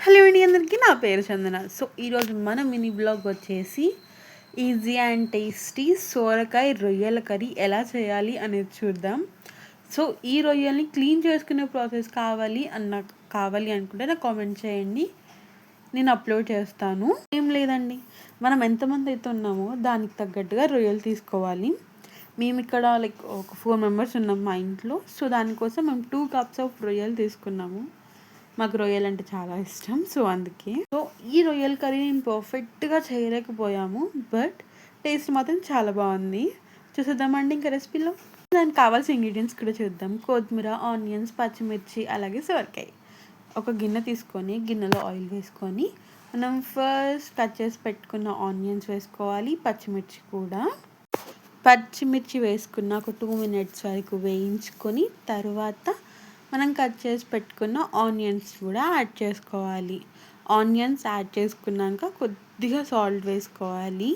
Hello అండి అందరికీ, నా పేరు చందన. సో ఈరోజు మన మినీ బ్లాగ్ వచ్చేసి ఈజీ అండ్ టేస్టీ సోరకాయ రొయ్యల కర్రీ ఎలా చేయాలి అనేది చూద్దాం. సో ఈ రొయ్యల్ని క్లీన్ చేసుకునే ప్రాసెస్ కావాలి అనుకుంటే నాకు కామెంట్ చేయండి, నేను అప్లోడ్ చేస్తాను. ఏం లేదండి, మనం ఎంతమంది అయితే ఉన్నామో దానికి తగ్గట్టుగా రొయ్యలు తీసుకోవాలి. మేము ఇక్కడ ఒక 4 మెంబర్స్ ఉన్నాం మా ఇంట్లో. సో దానికోసం మేము 2 cups ఆఫ్ రొయ్యలు తీసుకున్నాము. మాకు రొయ్యలు అంటే చాలా ఇష్టం, సో అందుకే. సో ఈ రొయ్యల కర్రీ నేను పర్ఫెక్ట్గా చేయలేకపోయాము, బట్ టేస్ట్ మాత్రం చాలా బాగుంది. చూసేద్దామండి ఇంకా రెసిపీలో. దానికి కావాల్సిన ఇంగ్రీడియంట్స్ కూడా చూద్దాం. కొత్తిమీర, ఆనియన్స్, పచ్చిమిర్చి, అలాగే సొరకాయ. ఒక గిన్నె తీసుకొని గిన్నెలో ఆయిల్ వేసుకొని మనం ఫస్ట్ కట్ చేసి పెట్టుకున్న ఆనియన్స్ వేసుకోవాలి. పచ్చిమిర్చి వేసుకున్న ఒక 2 minutes వరకు వేయించుకొని తర్వాత మనం కట్ చేసి పెట్టుకున్న ఆనియన్స్ కూడా యాడ్ చేసుకోవాలి. ఆనియన్స్ యాడ్ చేసుకున్నాక కొద్దిగా సాల్ట్ వేసుకోవాలి,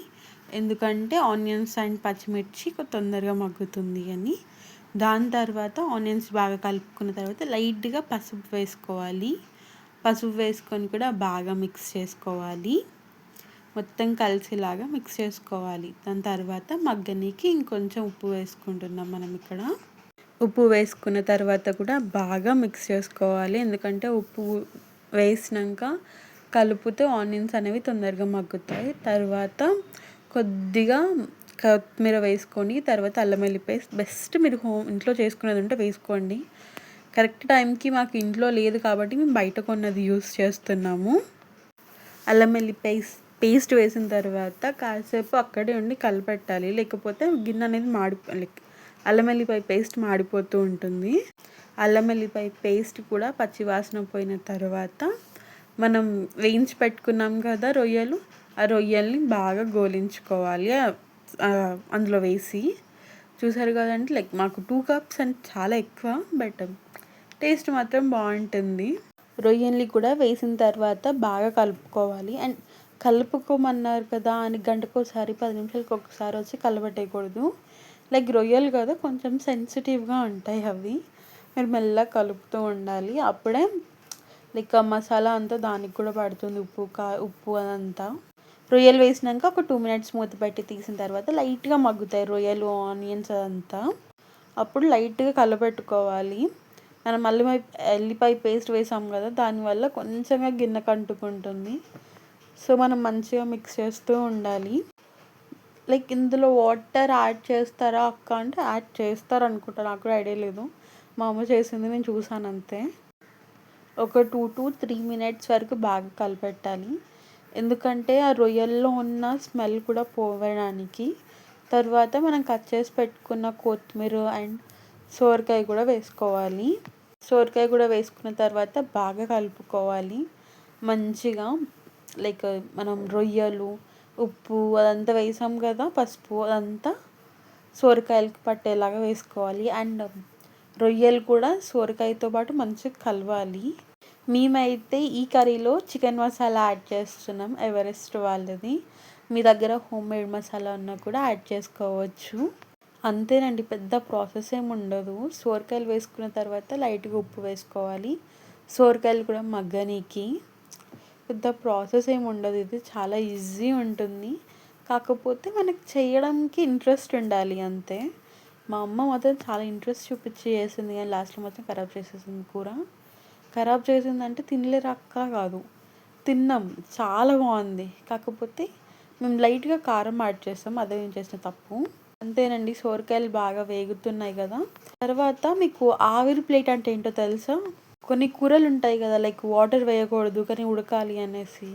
ఎందుకంటే ఆనియన్స్ అండ్ పచ్చిమిర్చి తొందరగా మగ్గుతుంది అని. దాని తర్వాత ఆనియన్స్ బాగా కలుపుకున్న తర్వాత లైట్గా పసుపు వేసుకోవాలి. పసుపు వేసుకొని కూడా బాగా మిక్స్ చేసుకోవాలి, మొత్తం కలిసేలాగా మిక్స్ చేసుకోవాలి. దాని తర్వాత మగ్గనీకి ఇంకొంచెం ఉప్పు వేసుకుంటున్నాం మనం ఇక్కడ. ఉప్పు వేసుకున్న తర్వాత కూడా బాగా మిక్స్ చేసుకోవాలి, ఎందుకంటే ఉప్పు వేసినాక కలుపుతూ ఆనియన్స్ అనేవి తొందరగా మగ్గుతాయి. తర్వాత కొద్దిగా కొత్తిమీర వేసుకొని తర్వాత అల్లం వెల్లుల్లి పేస్ట్. బెస్ట్ మీరు ఇంట్లో చేసుకునేది ఉంటే వేసుకోండి. కరెక్ట్ టైంకి మాకు ఇంట్లో లేదు కాబట్టి మేము బయట కొన్నది యూస్ చేస్తున్నాము. అల్లం వెల్లుల్లి పేస్ట్ వేసిన తర్వాత కాసేపు అక్కడే ఉండి కలిపెట్టాలి, లేకపోతే గిన్నె అనేది అల్లం వెల్లిపాయ పేస్ట్ మాడిపోతూ ఉంటుంది. అల్లం వెల్లిపాయ పేస్ట్ కూడా పచ్చి వాసన పోయిన తర్వాత మనం వేయించి పెట్టుకున్నాం కదా రొయ్యలు, ఆ రొయ్యల్ని బాగా గోలించుకోవాలి అందులో వేసి. చూసారు కదండి, మాకు 2 cups అంటే చాలా ఎక్కువ, బట్ టేస్ట్ మాత్రం బాగుంటుంది. రొయ్యల్ని కూడా వేసిన తర్వాత బాగా కలుపుకోవాలి. అండ్ కలుపుకోమన్నారు కదా అని గంటకోసారి 10 నిమిషాలకు ఒకసారి వచ్చి కలబెట్టేయకూడదు. రొయ్యలు కదా కొంచెం సెన్సిటివ్గా ఉంటాయి అవి, మీరు మెల్లగా కలుపుతూ ఉండాలి. అప్పుడే మసాలా అంతా దానికి కూడా పడుతుంది, ఉప్పు అదంతా. రొయ్యలు వేసినాక ఒక 2 minutes మూత పెట్టి తీసిన తర్వాత లైట్గా మగ్గుతాయి రొయ్యలు, ఆనియన్స్ అదంతా. అప్పుడు లైట్గా కలపెట్టుకోవాలి. మనం ఎల్లిపాయ పేస్ట్ వేసాం కదా, దానివల్ల కొంచెంగా గిన్నెకు అంటుకుంటుంది. సో మనం మంచిగా మిక్స్ చేస్తూ ఉండాలి. ఇందులో వాటర్ యాడ్ చేస్తారా అక్క అంటే యాడ్ చేస్తారు అనుకుంటా, నాకు కూడా ఐడియా లేదు. మా అమ్మ చేసింది నేను చూసాను అంతే. ఒక 2 to 3 minutes వరకు బాగా కలిపెట్టాలి, ఎందుకంటే ఆ రొయ్యల్లో ఉన్న స్మెల్ కూడా పోవడానికి. తర్వాత మనం కట్ చేసి పెట్టుకున్న కొత్తిమీర అండ్ సోరకాయ కూడా వేసుకోవాలి. సోరకాయ కూడా వేసుకున్న తర్వాత బాగా కలుపుకోవాలి మంచిగా. మనం రొయ్యలు, ఉప్పు అదంతా వేసాం కదా, పసుపు అదంతా సోరకాయలకి పట్టేలాగా వేసుకోవాలి. అండ్ రొయ్యలు కూడా సోరకాయతో పాటు మంచిగా కలవాలి. మేమైతే ఈ కర్రీలో చికెన్ మసాలా యాడ్ చేస్తున్నాం, ఎవరెస్ట్ వాళ్ళది. మీ దగ్గర హోమ్మేడ్ మసాలా ఉన్నా కూడా యాడ్ చేసుకోవచ్చు. అంతేనండి, పెద్ద ప్రాసెస్ ఏమి ఉండదు. సోరకాయలు వేసుకున్న తర్వాత లైట్గా ఉప్పు వేసుకోవాలి, సోరకాయలు కూడా మగ్గనీకి. పెద్ద ప్రాసెస్ ఏమి ఉండదు, ఇది చాలా ఈజీ ఉంటుంది. కాకపోతే మనకు చేయడానికి ఇంట్రెస్ట్ ఉండాలి అంతే. మా అమ్మ మాత్రం చాలా ఇంట్రెస్ట్ చూపించి చేసింది, కానీ లాస్ట్లో మాత్రం ఖరాబ్ చేసేసింది కూర. ఖరాబ్ చేసిందంటే తినలేరక్క కాదు, తిన్నాం, చాలా బాగుంది. కాకపోతే మేము లైట్గా కారం యాడ్ చేస్తాం, అదే మేము చేసిన తప్పు. అంతేనండి, సోరకాయలు బాగా వేగుతున్నాయి కదా. తర్వాత మీకు ఆవిరి ప్లేట్ అంటే ఏంటో తెలుసా? కొన్ని కూరలు ఉంటాయి కదా, వాటర్ వేయకూడదు కానీ ఉడకాలి అనేసి,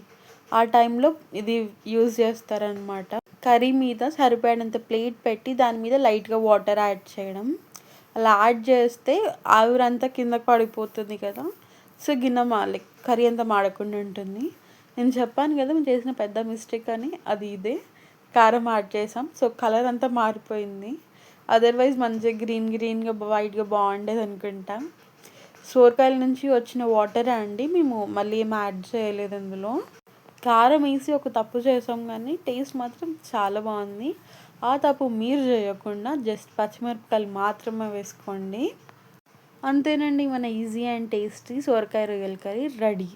ఆ టైంలో ఇది యూజ్ చేస్తారనమాట. కర్రీ మీద సరిపడినంత ప్లేట్ పెట్టి దాని మీద లైట్గా వాటర్ యాడ్ చేయడం. అలా యాడ్ చేస్తే ఆవిరంతా కిందకి పడిపోతుంది కదా, సో గిన్నె కర్రీ అంతా మాడకుండా ఉంటుంది. నేను చెప్పాను కదా మేము చేసిన పెద్ద మిస్టేక్ అని, అది ఇదే. కారం యాడ్ చేసాం, సో కలర్ అంతా మారిపోయింది. అదర్వైజ్ మంచిగా గ్రీన్గా వైట్గా బాగుండేది అనుకుంటా. సోరకాయల నుంచి వచ్చిన వాటర్ అండి, మేము మళ్ళీ ఏం యాడ్ చేయలేదు అందులో. కారం వేసి ఒక తప్పు చేసాం, కానీ టేస్ట్ మాత్రం చాలా బాగుంది. ఆ తప్పు మీరు చేయకుండా జస్ట్ పచ్చిమిరపకాయలు మాత్రమే వేసుకోండి. అంతేనండి, మన ఈజీ అండ్ టేస్టీ సోరకాయ రొయ్యల కర్రీ రెడీ.